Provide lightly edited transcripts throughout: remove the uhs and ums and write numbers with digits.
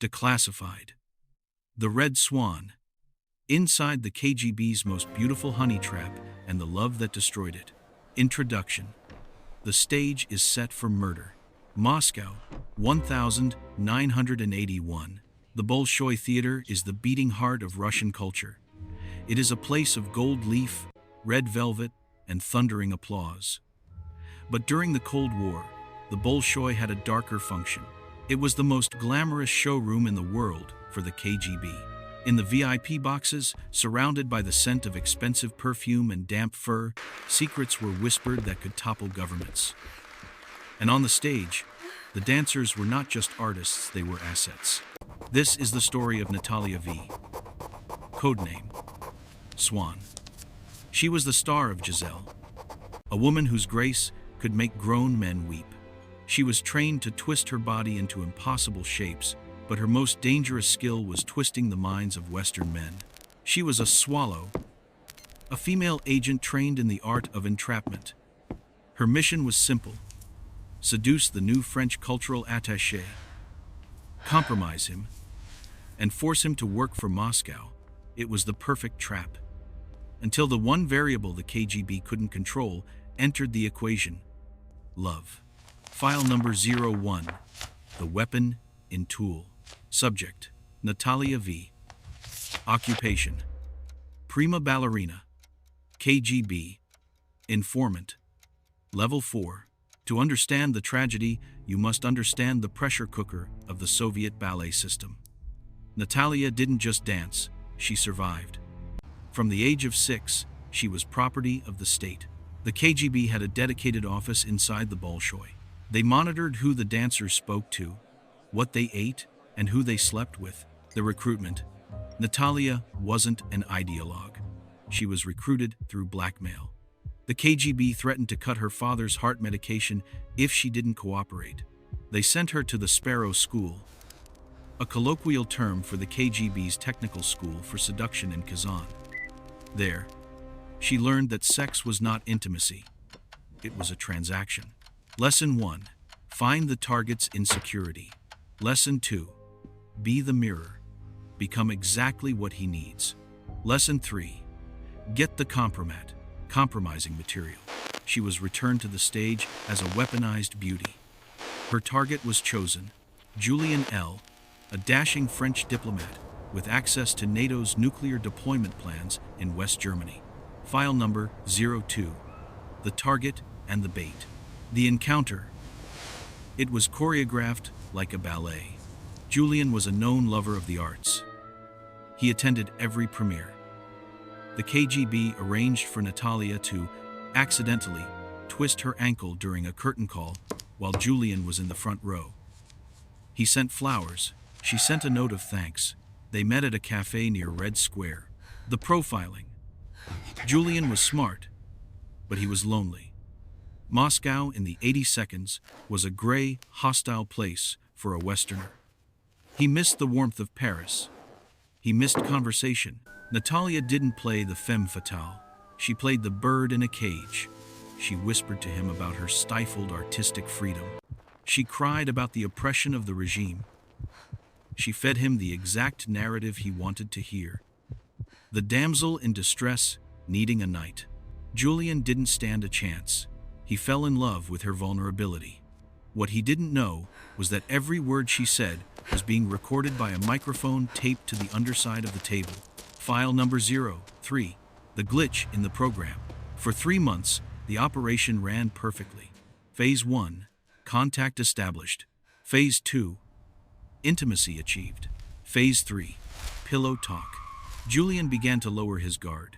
Declassified. The Red Swan. Inside the KGB's most beautiful honey trap and the love that destroyed it. Introduction. The stage is set for murder. Moscow, 1981. The Bolshoi Theatre is the beating heart of Russian culture. It is a place of gold leaf, red velvet, and thundering applause. But during the Cold War, the Bolshoi had a darker function. It was the most glamorous showroom in the world for the KGB. In the VIP boxes, surrounded by the scent of expensive perfume and damp fur, secrets were whispered that could topple governments. And on the stage, the dancers were not just artists, they were assets. This is the story of Natalia V. Codename Swan. She was the star of Giselle, a woman whose grace could make grown men weep. She was trained to twist her body into impossible shapes, but her most dangerous skill was twisting the minds of Western men. She was a swallow, a female agent trained in the art of entrapment. Her mission was simple: seduce the new French cultural attaché, compromise him, and force him to work for Moscow. It was the perfect trap. Until the one variable the KGB couldn't control entered the equation: love. File number 01. The Weapon in Tool. Subject: Natalia V. Occupation: prima ballerina. KGB. Informant. Level 4. To understand the tragedy, you must understand the pressure cooker of the Soviet ballet system. Natalia didn't just dance, she survived. From the age of 6, she was property of the state. The KGB had a dedicated office inside the Bolshoi. They monitored who the dancers spoke to, what they ate, and who they slept with. The recruitment. Natalia wasn't an ideologue. She was recruited through blackmail. The KGB threatened to cut her father's heart medication if she didn't cooperate. They sent her to the Sparrow School, a colloquial term for the KGB's technical school for seduction in Kazan. There, she learned that sex was not intimacy. It was a transaction. Lesson 1. Find the target's insecurity. Lesson 2. Be the mirror. Become exactly what he needs. Lesson 3. Get the Kompromat, compromising material. She was returned to the stage as a weaponized beauty. Her target was chosen: Julian L., a dashing French diplomat with access to NATO's nuclear deployment plans in West Germany. File number 02. The target and the bait. The encounter. It was choreographed like a ballet. Julian was a known lover of the arts. He attended every premiere. The KGB arranged for Natalia to accidentally twist her ankle during a curtain call while Julian was in the front row. He sent flowers. She sent a note of thanks. They met at a cafe near Red Square. The profiling. Julian was smart, but he was lonely. Moscow in the 80 seconds was a gray, hostile place for a Westerner. He missed the warmth of Paris. He missed conversation. Natalia didn't play the femme fatale. She played the bird in a cage. She whispered to him about her stifled artistic freedom. She cried about the oppression of the regime. She fed him the exact narrative he wanted to hear. The damsel in distress, needing a knight. Julian didn't stand a chance. He fell in love with her vulnerability. What he didn't know was that every word she said was being recorded by a microphone taped to the underside of the table. File number 03. The glitch in the program. For 3 months, the operation ran perfectly. Phase 1. Contact established. Phase 2. Intimacy achieved. Phase 3. Pillow talk. Julian began to lower his guard.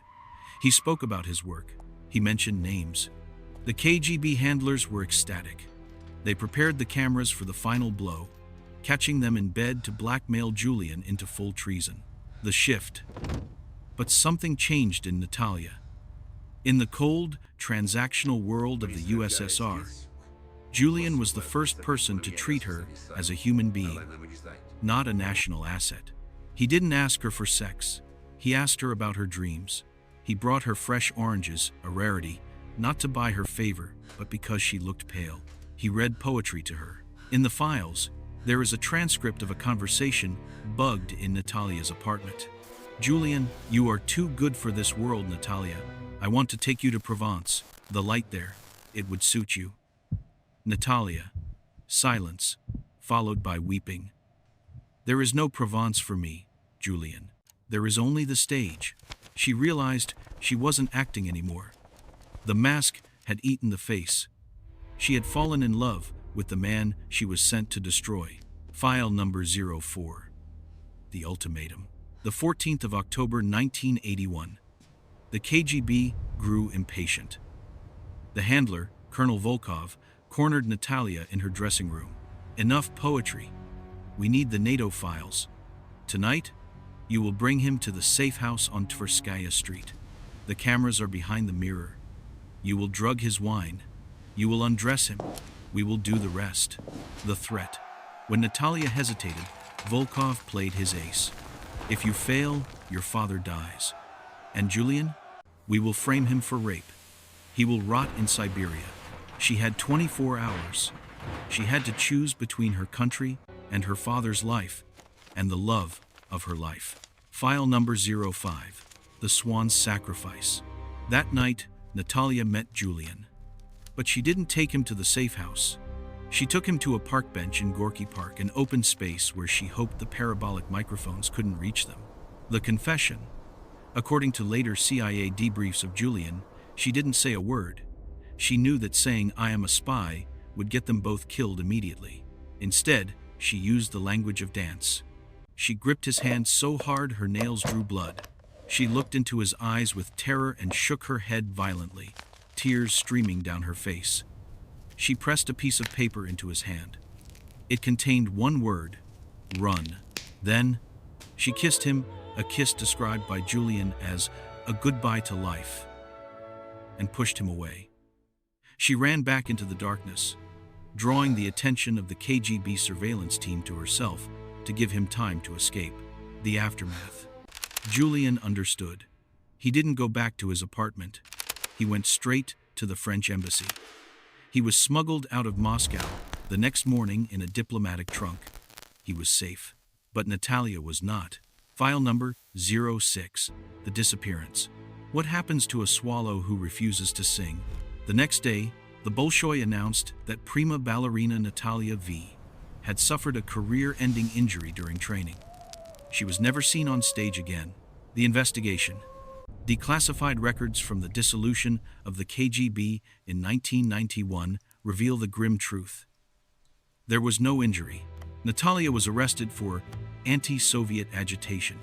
He spoke about his work. He mentioned names. The KGB handlers were ecstatic. They prepared the cameras for the final blow, catching them in bed to blackmail Julian into full treason. The shift. But something changed in Natalia. In the cold, transactional world of the USSR, Julian was the first person to treat her as a human being, not a national asset. He didn't ask her for sex. He asked her about her dreams. He brought her fresh oranges, a rarity, not to buy her favor, but because she looked pale. He read poetry to her. In the files, There is a transcript of a conversation bugged in Natalia's apartment. "Julian, you are too good for this world, Natalia. I want to take you to Provence. The light there. It would suit you." Natalia. Silence, followed by weeping. "There is no Provence for me, Julian. There is only the stage." She realized she wasn't acting anymore. The mask had eaten the face. She had fallen in love with the man she was sent to destroy. File number 04. The ultimatum. The 14th of October 1981. The KGB grew impatient. The handler, Colonel Volkov, cornered Natalia in her dressing room. "Enough poetry. We need the NATO files. Tonight, you will bring him to the safe house on Tverskaya Street. The cameras are behind the mirror. You will drug his wine. You will undress him. We will do the rest." The threat. When Natalia hesitated, Volkov played his ace. "If you fail, your father dies. And Julian? We will frame him for rape. He will rot in Siberia." She had 24 hours. She had to choose between her country and her father's life, and the love of her life. File number 05. The Swan's sacrifice. That night, Natalia met Julian. But she didn't take him to the safe house. She took him to a park bench in Gorky Park, an open space where she hoped the parabolic microphones couldn't reach them. The confession. According to later CIA debriefs of Julian, she didn't say a word. She knew that saying "I am a spy" would get them both killed immediately. Instead, she used the language of dance. She gripped his hand so hard her nails drew blood. She looked into his eyes with terror and shook her head violently, tears streaming down her face. She pressed a piece of paper into his hand. It contained one word: run. Then, she kissed him, a kiss described by Julian as a goodbye to life, and pushed him away. She ran back into the darkness, drawing the attention of the KGB surveillance team to herself to give him time to escape. The aftermath. Julian understood. He didn't go back to his apartment. He went straight to the French embassy. He was smuggled out of Moscow the next morning in a diplomatic trunk. He was safe. But Natalia was not. File number 06. The disappearance. What happens to a swallow who refuses to sing? The next day, the Bolshoi announced that prima ballerina Natalia V had suffered a career-ending injury during training. She was never seen on stage again. The investigation. Declassified records from the dissolution of the KGB in 1991 reveal the grim truth. There was no injury. Natalia was arrested for anti-Soviet agitation.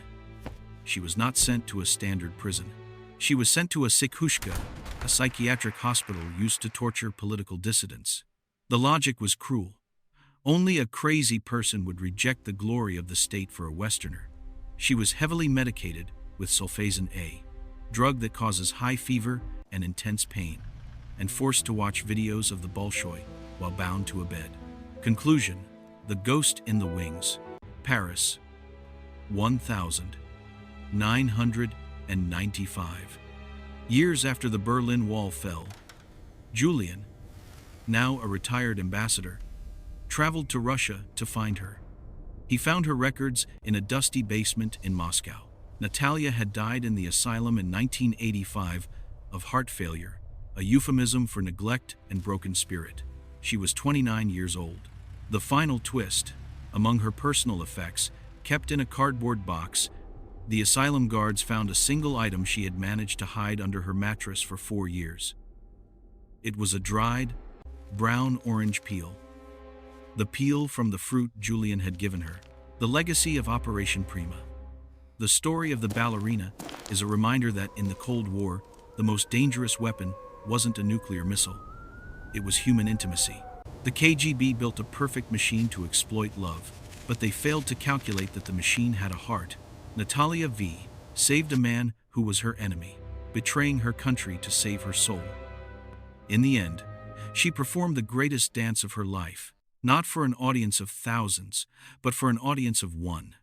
She was not sent to a standard prison. She was sent to a psikhushka, a psychiatric hospital used to torture political dissidents. The logic was cruel. Only a crazy person would reject the glory of the state for a Westerner. She was heavily medicated with sulfasen A, drug that causes high fever and intense pain, and forced to watch videos of the Bolshoi while bound to a bed. Conclusion: The Ghost in the Wings. Paris, 1995. Years after the Berlin Wall fell, Julian, now a retired ambassador, traveled to Russia to find her. He found her records in a dusty basement in Moscow. Natalia had died in the asylum in 1985 of heart failure, a euphemism for neglect and broken spirit. She was 29 years old. The final twist: among her personal effects, kept in a cardboard box, the asylum guards found a single item she had managed to hide under her mattress for 4 years. It was a dried, brown-orange peel. The peel from the fruit Julian had given her. The legacy of Operation Prima. The story of the ballerina is a reminder that in the Cold War, the most dangerous weapon wasn't a nuclear missile. It was human intimacy. The KGB built a perfect machine to exploit love, but they failed to calculate that the machine had a heart. Natalia V saved a man who was her enemy, betraying her country to save her soul. In the end, she performed the greatest dance of her life, not for an audience of thousands, but for an audience of one.